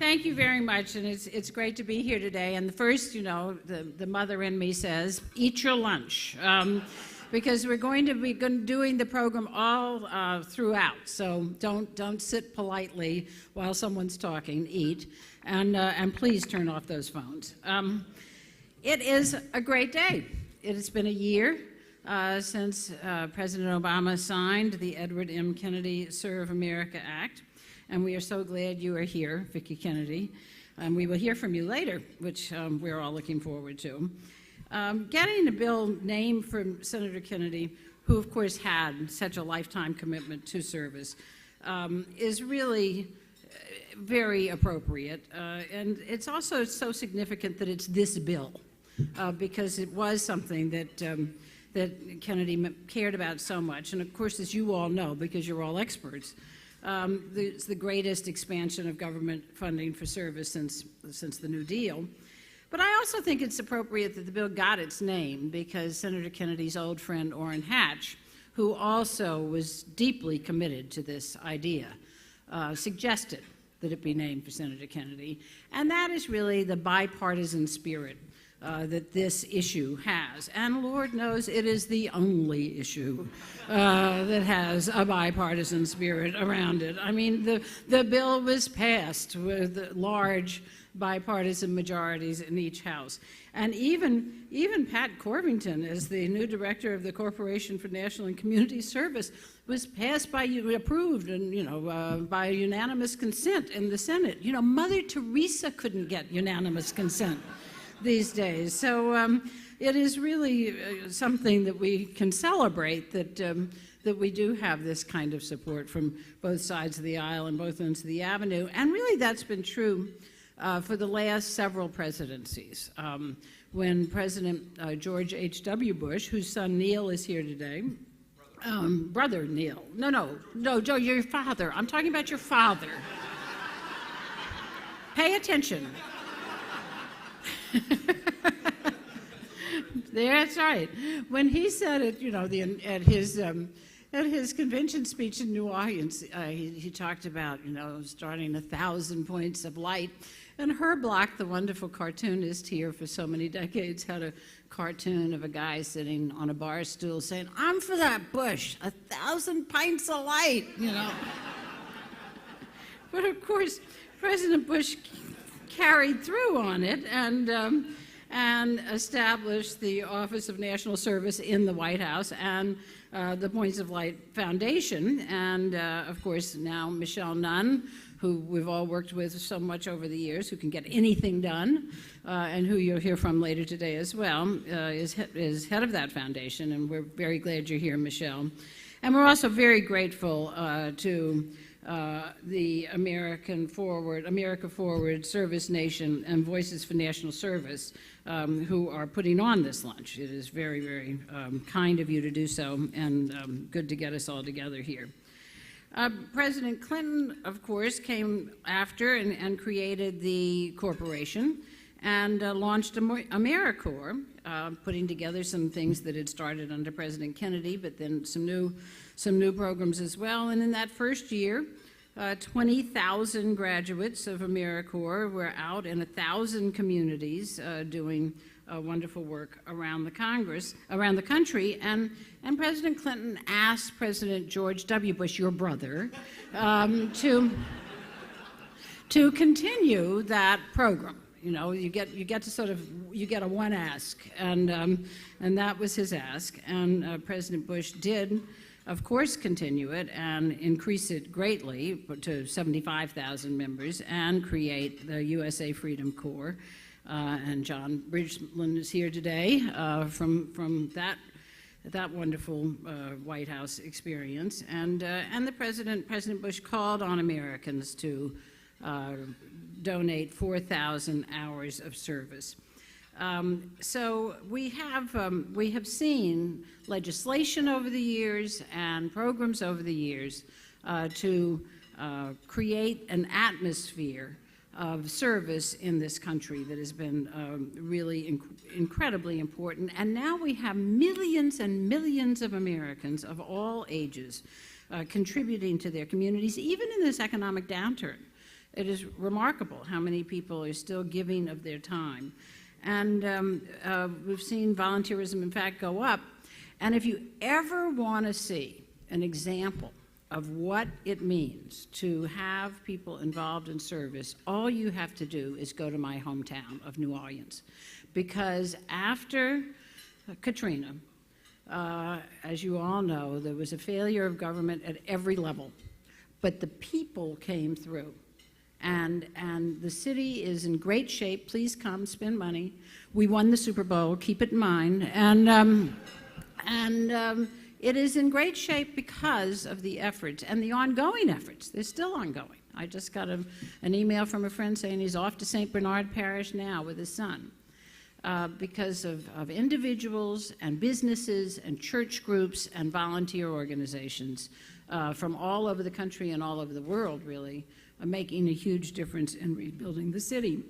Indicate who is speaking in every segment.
Speaker 1: Thank you very much, and it's great to be here today. And the first, the mother in me says, eat your lunch, because we're going to be doing the program all throughout. So don't sit politely while someone's talking. Eat, and please turn off those phones. It is a great day. It has been a year since President Obama signed the Edward M. Kennedy Serve America Act. And we are so glad you are here, Vicki Kennedy. And we will hear from you later, which we're all looking forward to. Getting a bill named for Senator Kennedy, who of course had such a lifetime commitment to service, is really very appropriate. And it's also so significant that it's this bill, because it was something that Kennedy cared about so much. And of course, as you all know, because you're all experts, it's the greatest expansion of government funding for service since the New Deal. But I also think it's appropriate that the bill got its name because Senator Kennedy's old friend Orrin Hatch, who also was deeply committed to this idea, suggested that it be named for Senator Kennedy. And that is really the bipartisan spirit that this issue has. And Lord knows it is the only issue that has a bipartisan spirit around it. I mean, the bill was passed with large bipartisan majorities in each house. And even Pat Corvington, as the new director of the Corporation for National and Community Service, was passed approved and, by unanimous consent in the Senate. Mother Teresa couldn't get unanimous consent these days. So it is really something that we can celebrate, that we do have this kind of support from both sides of the aisle and both ends of the avenue. And really that's been true for the last several presidencies. When President George H.W. Bush, whose son Neil is here today, brother Neil, no, Joe, you're your father. I'm talking about your father. Pay attention. That's right. When he said it, at his convention speech in New Orleans, he talked about starting 1,000 points of light. And Herb Block, the wonderful cartoonist here for so many decades, had a cartoon of a guy sitting on a bar stool saying, "I'm for that Bush, 1,000 pints of light," But of course, President Bush carried through on it and established the Office of National Service in the White House and the Points of Light Foundation. And of course, now Michelle Nunn, who we've all worked with so much over the years, who can get anything done, and who you'll hear from later today as well, is head of that foundation. And we're very glad you're here, Michelle. And we're also very grateful to the America Forward, ServiceNation, and Voices for National Service, who are putting on this lunch. It is very, very kind of you to do so, and good to get us all together here. President Clinton, of course, came after and created the corporation and launched AmeriCorps, putting together some things that had started under President Kennedy, but then some new programs as well. And in that first year, 20,000 graduates of AmeriCorps were out in 1,000 communities doing wonderful work around the country. And President Clinton asked President George W. Bush, your brother, to continue that program. You get a one ask, and that was his ask. And President Bush did, of course, continue it and increase it greatly to 75,000 members and create the USA Freedom Corps. And John Bridgeland is here today from that wonderful White House experience. And President Bush called on Americans to donate 4,000 hours of service. So we have seen legislation over the years and programs over the years to create an atmosphere of service in this country that has been really incredibly important. And now we have millions and millions of Americans of all ages contributing to their communities, even in this economic downturn. It is remarkable how many people are still giving of their time. And we've seen volunteerism, in fact, go up. And if you ever want to see an example of what it means to have people involved in service, all you have to do is go to my hometown of New Orleans. Because after Katrina, as you all know, there was a failure of government at every level. But the people came through. And the city is in great shape. Please come, spend money. We won the Super Bowl, keep it in mind. And it is in great shape because of the efforts and the ongoing efforts. They're still ongoing. I just got an email from a friend saying he's off to St. Bernard Parish now with his son because of individuals and businesses and church groups and volunteer organizations from all over the country and all over the world, really, making a huge difference in rebuilding the city.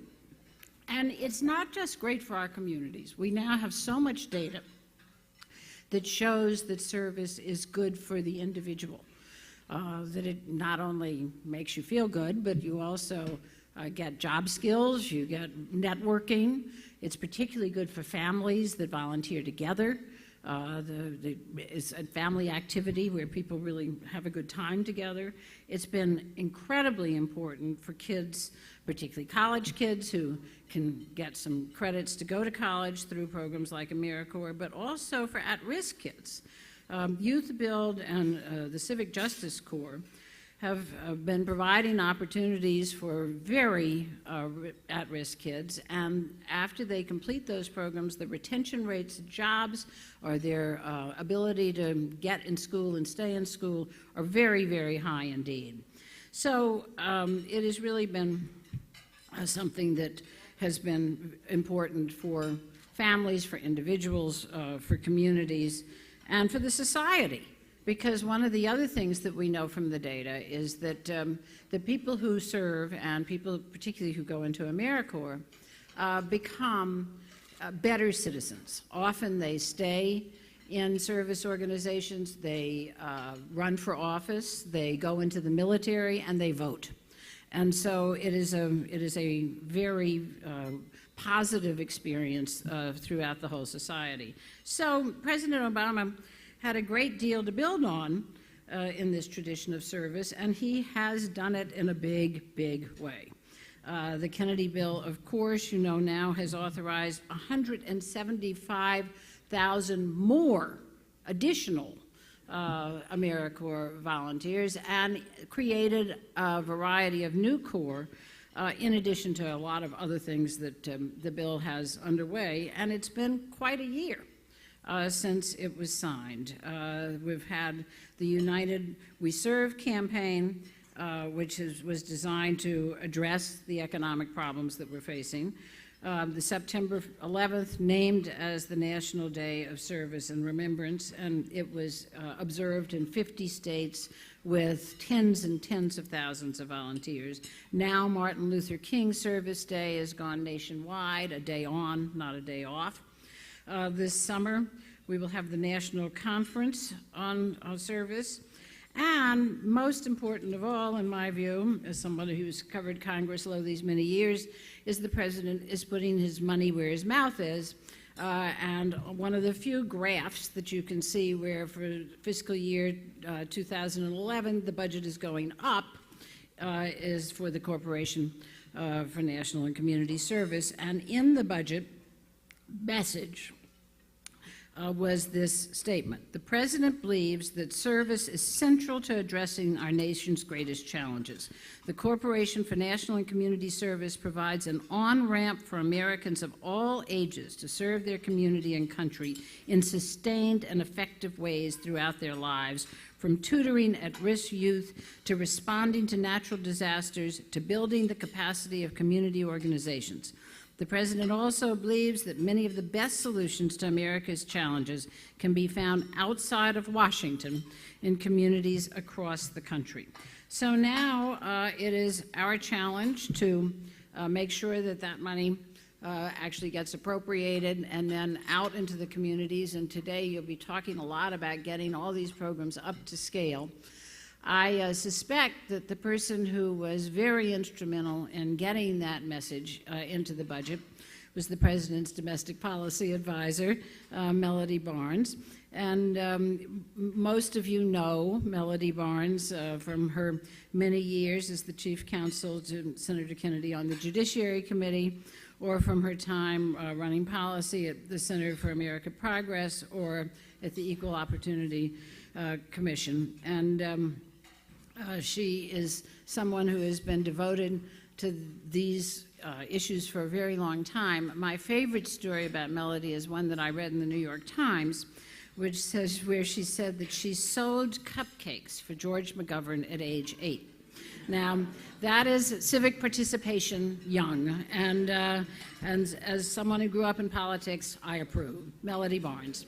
Speaker 1: And it's not just great for our communities. We now have so much data that shows that service is good for the individual, that it not only makes you feel good, but you also get job skills, you get networking. It's particularly good for families that volunteer together. It's a family activity where people really have a good time together. It's been incredibly important for kids, particularly college kids who can get some credits to go to college through programs like AmeriCorps, but also for at-risk kids. Youth Build and the Civic Justice Corps have been providing opportunities for very at-risk kids, and after they complete those programs, the retention rates of jobs or their ability to get in school and stay in school are very, very high indeed. So it has really been something that has been important for families, for individuals, for communities, and for the society. Because one of the other things that we know from the data is that the people who serve and people particularly who go into AmeriCorps become better citizens. Often they stay in service organizations, they run for office, they go into the military, and they vote. And so it is a very positive experience throughout the whole society. So President Obama had a great deal to build on in this tradition of service, and he has done it in a big, big way. The Kennedy bill, of course, you know now, has authorized 175,000 more additional AmeriCorps volunteers and created a variety of new corps in addition to a lot of other things that the bill has underway, and it's been quite a year since it was signed. We've had the United We Serve campaign, which was designed to address the economic problems that we're facing. The September 11th named as the National Day of Service and Remembrance, and it was observed in 50 states with tens and tens of thousands of volunteers. Now Martin Luther King Service Day has gone nationwide, a day on, not a day off. This summer, we will have the National Conference on Service. And most important of all, in my view, as somebody who's covered Congress all these many years, is the President is putting his money where his mouth is. And one of the few graphs that you can see where for fiscal year 2011, the budget is going up is for the Corporation for National and Community Service. And in the budget message was this statement: the President believes that service is central to addressing our nation's greatest challenges. The Corporation for National and Community Service provides an on-ramp for Americans of all ages to serve their community and country in sustained and effective ways throughout their lives, from tutoring at-risk youth to responding to natural disasters to building the capacity of community organizations. The President also believes that many of the best solutions to America's challenges can be found outside of Washington in communities across the country. So now it is our challenge to make sure that that money actually gets appropriated and then out into the communities. And today you'll be talking a lot about getting all these programs up to scale. I suspect that the person who was very instrumental in getting that message into the budget was the President's domestic policy advisor, Melody Barnes. And most of you know Melody Barnes from her many years as the chief counsel to Senator Kennedy on the Judiciary Committee, or from her time running policy at the Center for American Progress or at the Equal Opportunity Commission. And she is someone who has been devoted to these issues for a very long time. My favorite story about Melody is one that I read in the New York Times, which says, where she said that she sewed cupcakes for George McGovern at age 8. Now, that is civic participation young, and as someone who grew up in politics, I approve. Melody Barnes.